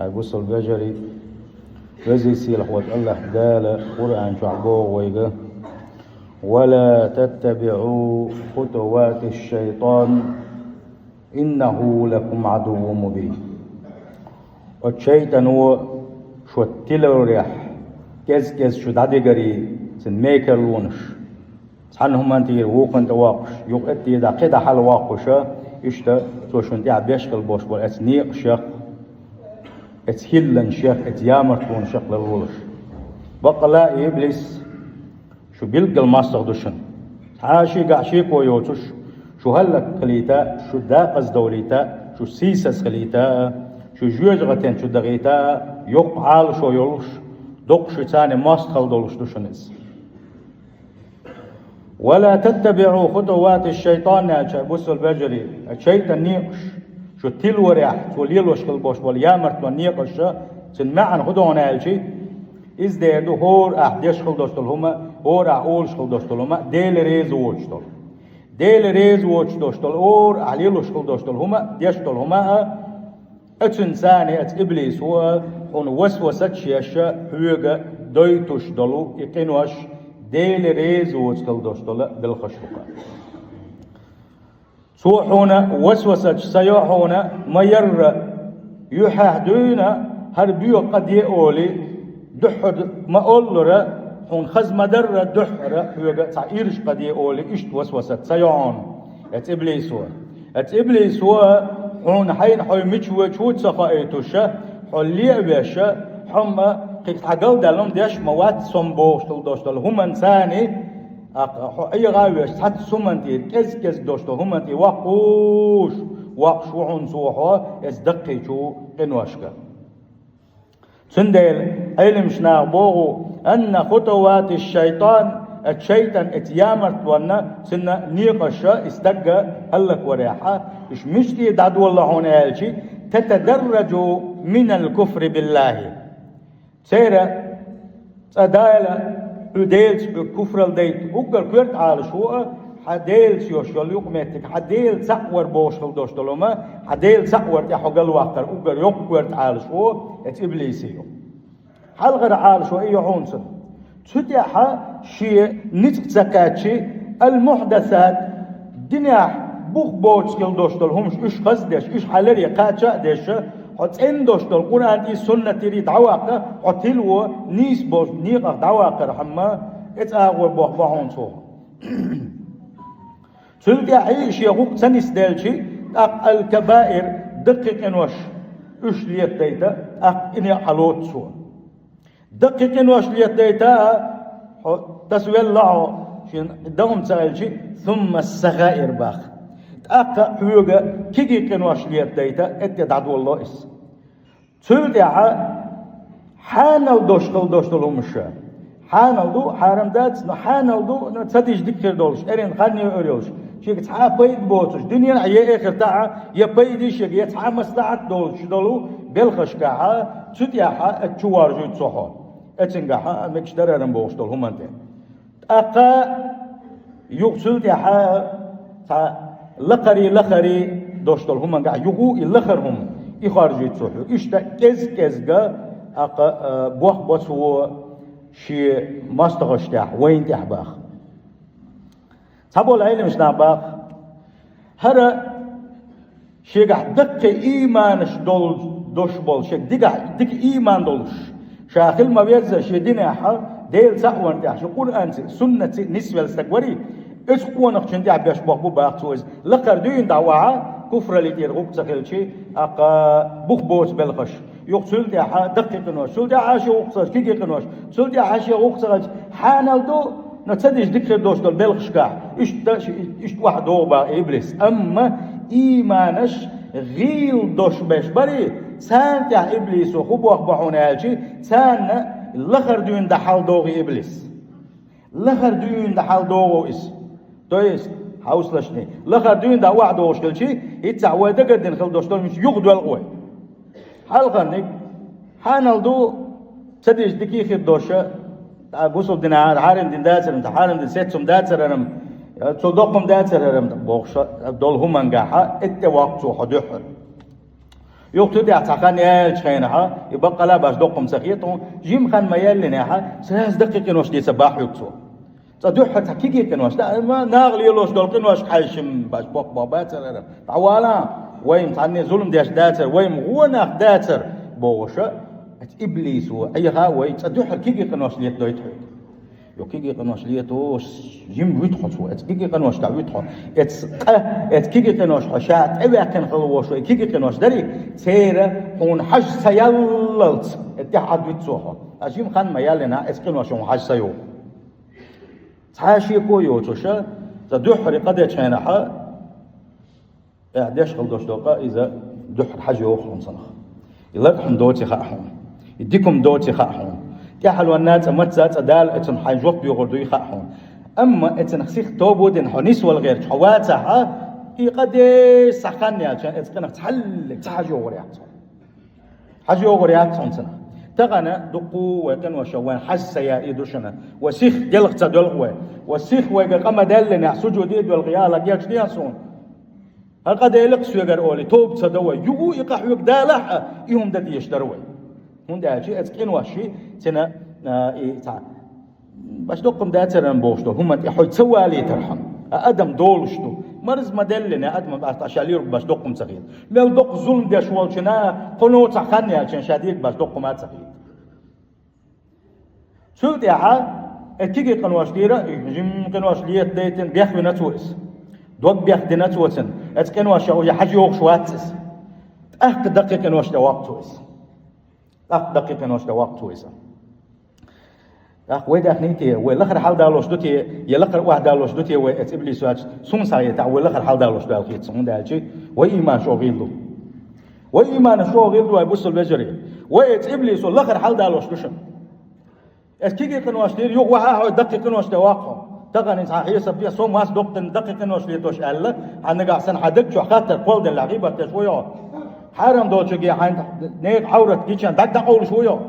بص البجري وزي سيل حوت الله دال قرآن شعبوه ويقه ولا تتبعوا خطوات الشيطان إنه لكم عدو مبين. والشيطان هو شو تلو ريح كز شو دادي قري سن ميكر لونش عنهم أنتي وقن تواقش يقتي دا قدا حال واقشة إشتا توشون تيع بيشغل بوش بول أتنيق شيخ أتهلن شيخ أتيامرتون شيخ للولش بقلا إبليس شو بيلقى الماستر دوشن عاشي قاشي كويوتش شو هلك خليتا شو داقز دوليتا شو سيسس خليتا شو جوج غتين شو دغيتا يقعال شو يولش دوق شو تاني ماستر دولش دوشنز. ولا تتبعوا خطوات الشيطان بص البجري الشيطان نيقش شو تلو ريح توليلوش كل بول يامرت ونيقش سن معن خدونا الشي إز ديردو هور أحديش خل دوستل هما هور أولش خل دوستل هما ديل ريز ووشتل ديل ريز ووش دوستل هور عليلوش خل دوستل هما ديشتل هما أتنساني أت إبليس هو هون وسوسة شيشة هيوغا دويتوش دلو يقينوش ديل ريز ووشتل دوستل بالخشوقة سوحونا وسوسة سيوحونا ما ير يحاهدونا هربيو قد يقولي دحر ما أولره هون خز مدر دحر هو تعيرش قد يقولي إشت وسوسة سيوعون ات إبليس هو هون حين حي مشوى شوت صفائتوشة حلي بيشة هم قيت حقل دلهم ديش مواد صنبوش دوشتل هم إنساني أي غاويش حتى سمنتي كز دوشتل هم أنتي وقوش وقشوعون سوحوا إزدقي شو قنوشك سندل علم شنا بوغو أن خطوات الشيطان اتيامرت وانا سنة نيقشة استقى هلك وريحة إش مشتي دعدو الله هنا هالشي تتدرج من الكفر بالله سيرا تدايلة وديلش بكفر الديت وقر كورت على شو حديلش يوشل يقمتك حديل سقور بوشل دوشتلوما حديل سقور تحقل وقر وقر يقورت على شو إبليسيو حلغر على شو أي عنصر تديها شيء نتك زكاتشي المحدثات دنيا بوخ بوشل دوشتلهمش إيش قصدش إيش حلري قاتشا دش حت إن دوشتل قرآن دي سنة تري دعواقة حتلو نيس بوش نيقة دعواقة رحمة إتأغور بوخ بعنصر سلطة عيش يغوك سنس دالشي الكبائر دقيق انوش اش ليتيتا اني حلوت سوا دقيق انوش ليتيتا تسوي الله شين دوم تسالشي ثم الصغائر باخ تاقا حيوغا كيكي انوش ليتيتا اتي دعدو الله اس سلطة حانل دوشتل همشا حانلدو حرام دات حانلدو نتسديش دكتور دولش ارين خاني اوريوش شيك تحا بيد بوتش دنيا عي اخر تاع يا بيدي شيك يا تحا مصلحه دولش دولو بالخشكا تشتيها تشوار جو تصحو اتنغا مكشدرن بوشتل همانت اقا يقصد يا لقري دوشتل همانغا يغو لخرهم يخرجوا تصحو اشتا كزغا اقا بوخ بوسو شي مستغشتاح وين تحباخ تابو العلم شناباخ هرا شي قاعد دق ايمانش دول دوش بول شي دق ايمان دولش شاخل ما بيزا شي دينها ديل ساوان تاع شي قران سنه نسبه لستقوري ايش قوه نخشن تاع باش بوخ باخ توز لقردين دعوه كفر اللي دير غوك تخيل شي اقا بوخ بوس بالخش يقتل تاع دقيق نوش سول تاع عاشي وقصاش كي قنوش سول تاع عاشي وقصاش حانلدو نتصدش ذكر دوش دول بالخشكاع ايش واحد دوبا ابليس اما ايمانش غيل دوش باش بري سان تاع ابليس وخبو اخبحونا هالشي سان لخر دون دحال دوغي ابليس لخر دون دحال دوغو اس تويس حوصلشني لخر دون دا واحد دوش كل شيء يتسع ودقدن خل دوش دول مش يغدو القوي حلقنك حانلدو تديش دكي خير دوشة بوصل دين عارم دين داتر انت حارم دين سيتسم داتر انم تصدقهم داتر انم بوخش دول هم انجاحا ات وقت حدحر يقتدي أتخان يال شينها يبقى لا باش دقم سخيطه جيم خان ما يلنها 3 دقيقة نوش دي صباح يكسو تدوح تحكيكي كنوش ما ناغلي لوش دول كنوش حايشم باش بوق بابات تعوالا ويم تعني ظلم ديش داتر ويم غونا داتر بوشة إبليس وأيها وي تدوح كيكي كنوش ليت دويت يو كيكي كنوش ليتو جيم ويتخط هو كيكي كنوش تاع ويتخط كيكي كنوش حشات أبي كان خلوش كيكي كنوش دري سير هون حج سيللت اتحاد ويتسوها أجيم خان ما يالنا كنوش هون حج سيو تعاشي كويو توشا تدوح رقدة شينها اعداش خلدوش دوقا إذا دحر حاجة أخرى صنخ يلقحن دوتي خاحون يديكم دوتي خاحون يحلو الناس أمتزات أدال اتن حاجوك بيغردو يخاحون أما اتن خسيخ توبودين حنيس والغير حواتها يقدي سخاني عشان اتقنق تحلق تحاجة أغرياتهم حاجة أغرياتهم سنة تغنى دقو وكان وشوان حس يا إيدوشنا وسيخ دلق تدلقوا وسيخ ويقام دلنا سجودي والغيالة ياكش دياسون هالقد يلقسوا يقر أولي توب تصدوا يقو يقحوا يقدالح يهم دادي يشتروا هون داجي اتقين واشي تنا باش دقم داترن بوشتو هم يحوي تسوالي ترحم ادم دولشتو مرز مدلنا ادم باش باش دقم صغير لو دق ظلم داش والشنا قنوت خاني عشان شديد باش دقم صغير شو ديها اتيجي قنواش ديرا جيم قنواش ليت ديتن بيخوي نتوس دوق بيخدي نتوسن اتقنواش يا حاجه يوق شواتس دقيقه واش وقتوس دقيقة نوش وقت ويسا ويدا خنيتي والآخر حال دالوش دوتي يلاخر واحد دالوش دوتي وات إبليس واش سون ساي تاع والآخر حال دالوش دال خيت سون دالشي وإيمان شو غيلو وإيمان شو غيلو يبص البجري وات إبليس والآخر حال دالوش دوشم اسكيكي كنواش دير يوق واحد دقيقة نوش واقع تغني صحيح سبيا صوم واس دقيقة نوش ليتوش ألا عندك أحسن حدك شو خاطر قول العقيبة تشويه حرام دوتشي عند نيك عورت كيشان دك دقول شويه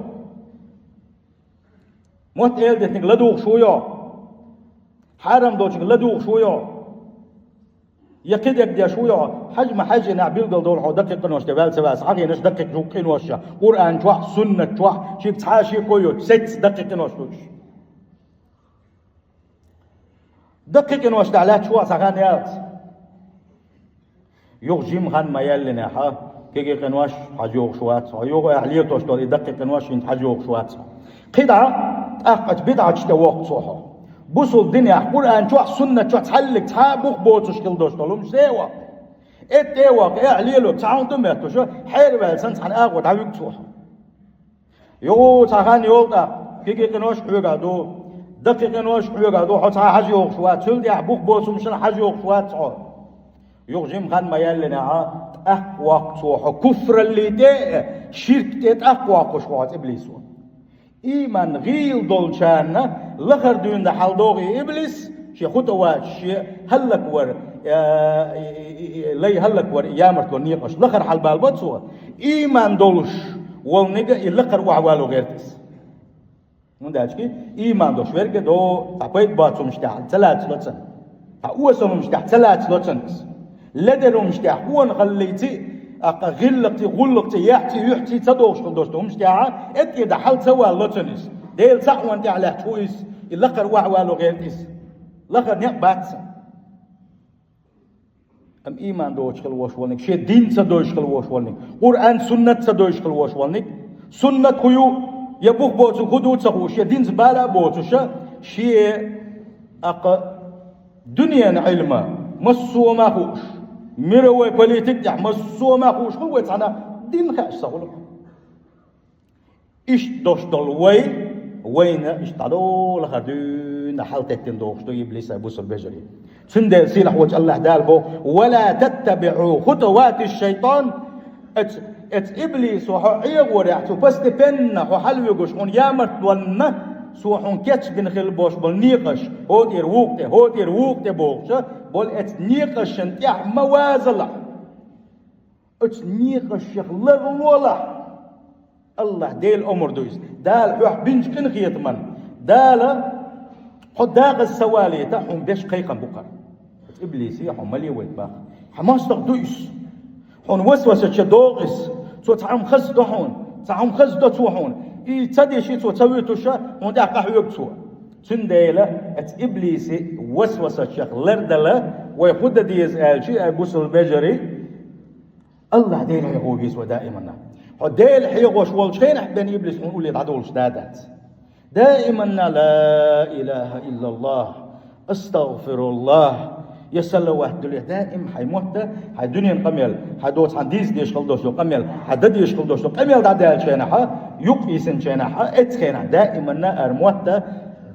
موت إلدت نك لدوق شويه حرام دوتشي لدوق شويه يكيدك ديا شويه حجم حاجه نعبيل دول حو دقيق نوش تبال سباس حقي نش دقيق جوقين وشا قران جوا سنه جوا شي بتحاشي كويو 6 دقيق نوش توش دقيق نوش تعالى شوا سغانيات يوجيم خان ما يلنا ها كي قنواش حجوق شوات يوغ اهليه توشتو يدقق قنواش انت حجوق شوات قطعه اقت بدعه توقت صوحه بوصل الدنيا قران شو سنه شو تحلق تحابق بوتش كل دوشتو سيوا اتيوا اهليه تعاون دمتو شو حير بالسن عن اغو تعوق صوحه يو تاغان يولدا كي قنواش حوغادو دقيق قنواش حوغادو حتى حجوق شوات سلدي حبوق بوتش مشن حجوق شوات يوجيم خان ما يلنا أقوى صوح كفر اللي ده شرك ده أقوى قشوات إبليس إيمان غيل دولشان لخر دون ده حلدوغي إبليس شي خطوات شي هلك ور لي هلك ور يامر كونيقش لخر حل بالبط سوا إيمان دولش والنجا يلخر وعوالو غيرتس من داشكي إيمان دوش ورقة دو تقويت باتو مشتاح 3 لوتسن تقوسو مشتاح 3 لوتسنس لدلو مشتاح هو نغليتي غلقتي غلقتي يحتي تدوش خلدوشتو مشتاحة اتي دحل سوا لوتنس ديل سعوان دي على تويس اللقر وعوالو غيرتس لقر نقبات ام ايمان دوش خلوش والنك شي دين تدوش خلوش والنك قرآن سنة تدوش خلوش والنك سنة خيو يبوخ بوتو خدو تسخو شي دين زبالة بوتو شي دنيا علما مسو ما خوش مروي بوليتيك دح مسو ما خوش هو تانا دين خاش سغلو ايش دوش دول وين ايش تعالوا لخدون حالتين دوش دو ابليس ابوس البجري سند سيلح وجه الله دالبو ولا تتبعوا خطوات الشيطان ات ابليس وحيغ وريحتو بس تبن وحلو يغشون يامت ون سوحون كاتش بن خلبوش بول نيقش هودير وقته بوغش بول ات نيقش انتيح موازلة ات نيقش يخلغ الله ديل امر دويس دال حوح بنج كن خيطمن دال حداق السوالي تاعهم بيش قيقا بقر ابليس يحهم ملي ويت باخ حماس دويس حون وسوسة شدوغس تو تعم خز دحون تعم خز دتوحون تدي شي تو تويتوشا وندا قحوب تو تنديلا ات ابليس وسوسه شيخ لردله ويخد ديز الشي ابوس البجري الله ديل هو بيسوا دائما ديل حيغوش والشين بني ابليس نقول لي عدولش دادات دائما لا اله الا الله استغفر الله يسال واحد دولي دائم حيموت حي دنيا قميل حدوت عنديز ديش خلدوش قميل حدد يش خلدوش قميل دادال شينها يقيسن شينها اتخينا دائما ارموت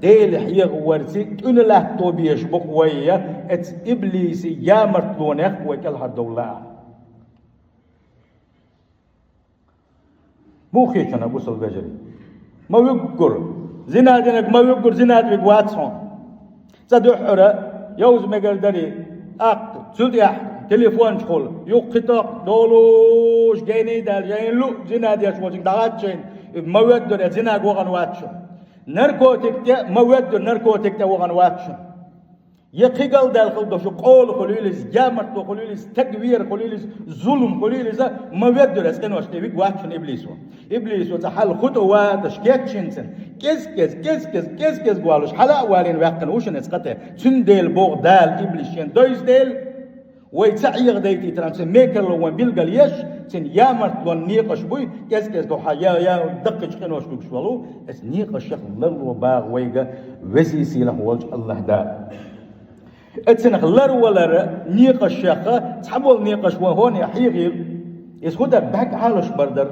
ديل حيغ ورسي كن لا توبيش بقويه ات ابليس يا مرتلونخ وكل هردولا مو خيشنا ابو البجري ما يقر زنادنك ما يقر زنادك واتسون تدحره يوز مقدري تلتح تليفون شغل يقطع دولوش جيني دال جين لو زنادي اشوجك دغاتشين ما يقدر زناق وغن واتشن نركوتك ما يقدر نركوتك وغن واتشن يقيقل دال خلدوش قول خليلس جامرت خليلس تكوير خليلس ظلم خليلس ما يقدر اسكن واشتبك واتشن ابليس وتحل خطوات شكيتشنسن كيس قالوش حلا والين واقن وش نسقته تنديل بوغ دال ابليشين دويز ديل ويتعيغ ديتي ترانس ميكر لو بيلقال يش تن يامرت لون نيقش بوي كيس دو يا دقش قنوش بك شوالو اس نيقش للو باغ ويغا وزيسي له وجه الله دا اتسنخ لر ولا نيقش شيخه تحول نيقش وهون يحيغي يسخد باك عالش بردر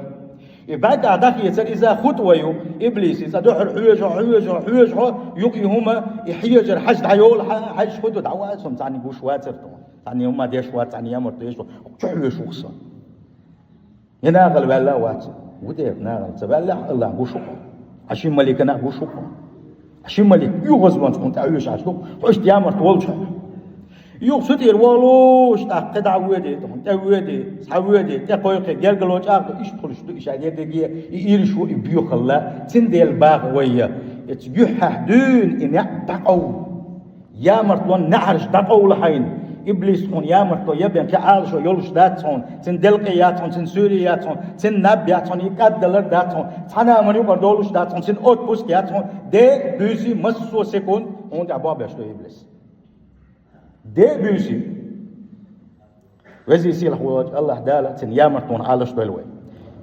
بعد عداك يتر إذا خطويو إبليس إذا دحر حويج يقي هما يحيجر حج دعيول حج خدو دعواتهم تعني قوش واترتهم تعني هما ديش وات تعني يامر ديش وحويج وخصا يناغل بلا واتر ودير ناغل تبالع الله قوشوكم عشين ملكنا قوشوكم عشين ملك يغزبان تكون تعويش عشتوك وعشت يامر تولشا يقصد الوالوش تقطع ودي تودي سحودي تقويق جرجلوش ايش تخلش ايش عادي ييرشو بيوخ الله تنديل باغ ويا يتجح دون ان يقطعوا يا مرتون نعرش دقوا لحين ابليس كون يا مرتو يبن كعالش يولش داتون تندلقياتون تنسورياتون تنبياتون يقدلر داتون تنا من يقدر دولش داتون تن اوتبوس كياتون دي بيزي مسو سكون اون دابا باشتو ابليس دي بيسي وزي سيلح وجه الله دالا تن يامرتون عالش بالوي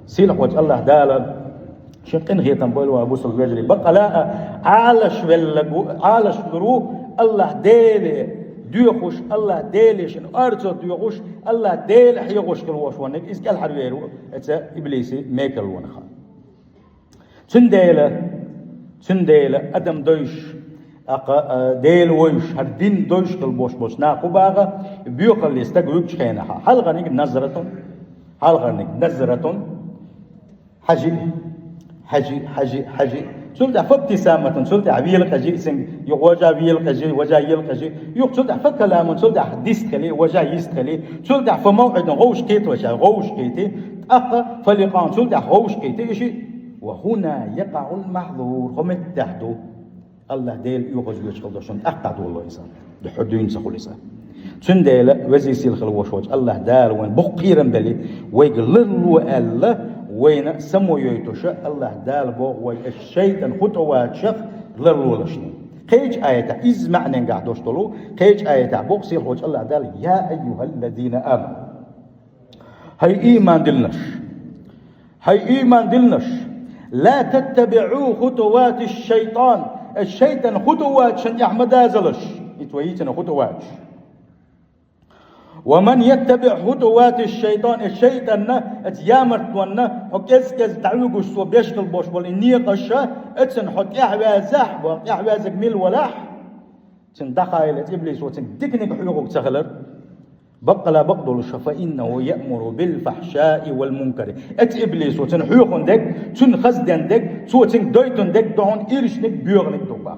سيلح وجه الله دالا شقن هي تنبولوا ابو الرجل بقى لا عالش درو الله ديلي ديوخش الله ديلي شن ارتو ديوخش الله ديل حيغش كلوش ونك اسكال حرويرو اتا ابليسي ميكل ونخا تنديله ادم دوش ديل ويش هردين دوش كالبوش ناقو باغا بيوخل يستقويك شخينها حلغنك نظرة حجي سلطة فابتسامة سلطة عبيل قجي سنگ وجا بيل قجي وجا يل قجي يوق سلطة فكلام سلطة حديث خلي وجا يستخلي سلطة فموعد غوش كيت وجا غوش كيتي أقا فلقان سلطة غوش كيتي إشي وهنا يقع المحظور هم التحدو الله ديل يوغز يشغل دوشن أقطع والله إنسان دحدين سخول إنسان تنديل وزي سيلخل وشوج الله دار وين بقيرا بلي ويقلل وألا وين سمو يويتوش الله دار بو والشيطان خطوات شخ للو لشنو قيج آية إز معنى قاعد وشتلو قيج آية بوق سيلخوج الله دار يا أيها الذين آمنوا هاي إيمان دلنش لا تتبعوا خطوات الشيطان خطوات شن يحمد ازلش يتويتنا خطوات ومن يتبع خطوات الشيطان اتيامرت ونا حكيس دعوقش سو بيشكل بوش والني قشا اتن حك احوازك ميل ولاح تن دخايل ابليس وتن دكنك حقوق تغلر بقلا بقدل فإنه يأمر بالفحشاء والمنكر ابليس وتن حيوخن دك تن خزدن دك تو تن دويتن دك دون ايرشنك بيوغنك دوبا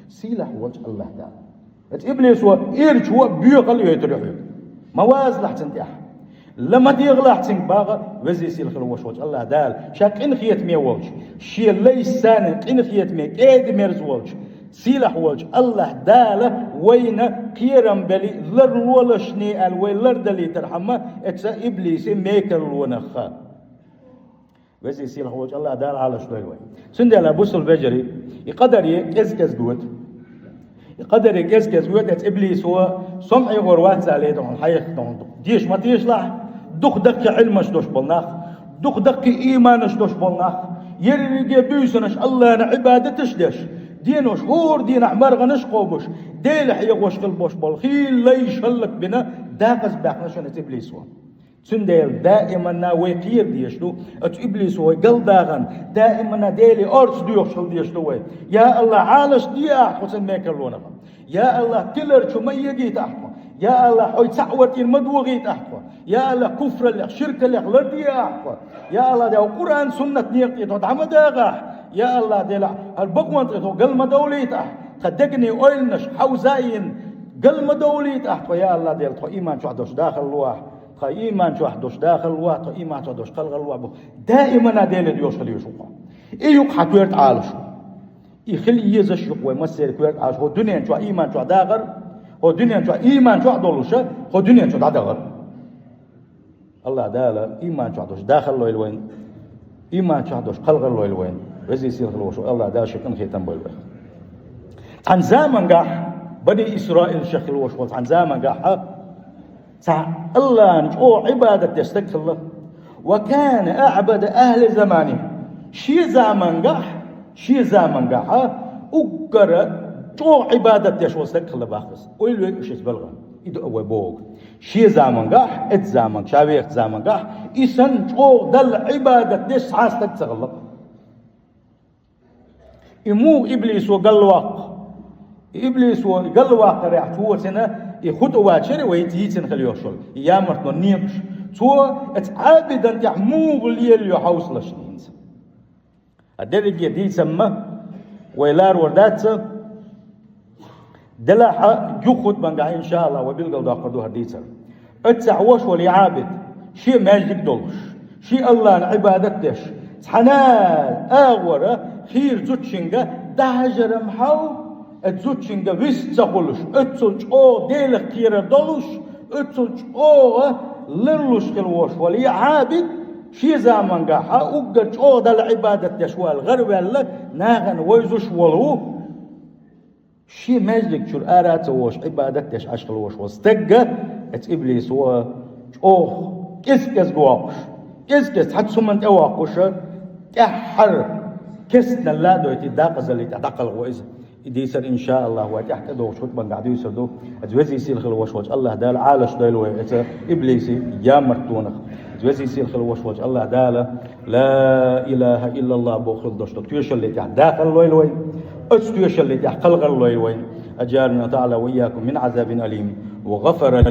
سيلح وجه الله تعالى ابليس وإيرش هو بيوغل يتريحو مواز لحتن تيح لما تيغلح تن باغا وزي سيلخ وجه الله دال شاك ان خيت مي وجه شي ليسان ان خيت مي كيد ميرز وجه سيلح وجه الله داله وين قيرم بلي لر ولشني الوي لر دلي ترحمه اتسا ابليس ميكر ونخا وزي سيل خوج الله دال على شوي وين سند على بوصل بجري يقدر يكز جود يقدر يكز جود إبليس هو سمعي غروات عليه دون حيخ دون ديش ما تيش لا دخ دك علمش دوش بالناخ دخ دك إيمانش دوش بالناخ يرجع بيسنش الله عبادتش دش دينوش هور دين أحمر غنش قوبش ديل حيغوش قلبوش بالخيل ليش هلك بنا داقز باقنشون إبليس هو سنديل دائما ويقير ديشتو إبليس هو قل داغن دائما ديلي أرش ديوشل ديشتو يا الله عالش ديا حسن ميكرلونا يا الله تلر شو ما يجيت أحكو يا الله حوي تعورتي المدوغيت أحكو يا الله كفر اللي شرك اللي لردي أحكو يا الله ده قرآن سنة نيقتي تدعم داغح يا الله ديلا البقوان تغيثو قل مدوليت أح تدقني أولنش حوزاين قل مدوليت أحكو يا الله ديلا تو إيمان شو حدوش داخل الواح تو إيمان شو حدوش داخل الواح تو إيمان شو حدوش قلغ الواح دائما ديلا ديوش خليه شوقا إيوك حكويرت عالشو يخلي يزش يقوى مسير كويرت عالشو هو دنيا شو إيمان شو داغر هو دنيا شو إيمان شو حدولوش هو دنيا شو داغر الله دالا إيمان شو حدوش داخل لو الوين إيمان شو حدوش قلغ لو الوين وزي يصير خلوشو الله دا شكن خيتم بالوي عن زمان قاح بني إسرائيل شكل وشوال عن زمان قاح الله نجو عبادة يستقل الله وكان أعبد أهل زمانه شي زمان قاح أقرأ جو عبادة يشوال استقل الله باخص ويلو شيء بلغا إدو أوي بوغ شي زمان قاح إت زمان شاويخ زمان قاح إسان جو دل عبادة يش عاستق الله إمو إبليس وقلواق إبليس وقلواق ريح تو سنة يخد واشر ويتيجن خليوشل يامرت نيقش تو اتعابد أنت مو اللي يحوصل شنينز الدرجة دي سمى ويلار وردات دلها جوخد بنقع إن شاء الله وبيلقوا داقدوها ديسر اتسعوش وليعابد شيء ماجيك دولش شيء الله عبادتش حنال آغورة خير زوتشنجا دهجر محاو اتزوتشنجا ويستقلش اتسلش او ديلك كيرا دولش اتسلش او للوش كالوش ولي عابد شي زمان قاحا اقرش او دا العبادة يشوال غرب ناغن ويزوش ولو شي مجلك شور آرات وش عبادة يش عشق الوش واستقى ات إبليس و كس قواقش كس حد سمنت اواقش كحر كسنا لا دويتي داقز اللي تعتقل غويز يديسر إن شاء الله وتحت دو شوت بن قاعد يسردو أتوزي يصير خل وش الله دال عالش دايلوي إت إبليسي يا مرتونخ أتوزي يصير خل وش الله دال لا إله إلا الله بوخل دوش تيوش اللي تحت داخل لوي أتويش اللي تحت قلغ لوي أجارنا تعالى وإياكم من عذاب أليم وغفر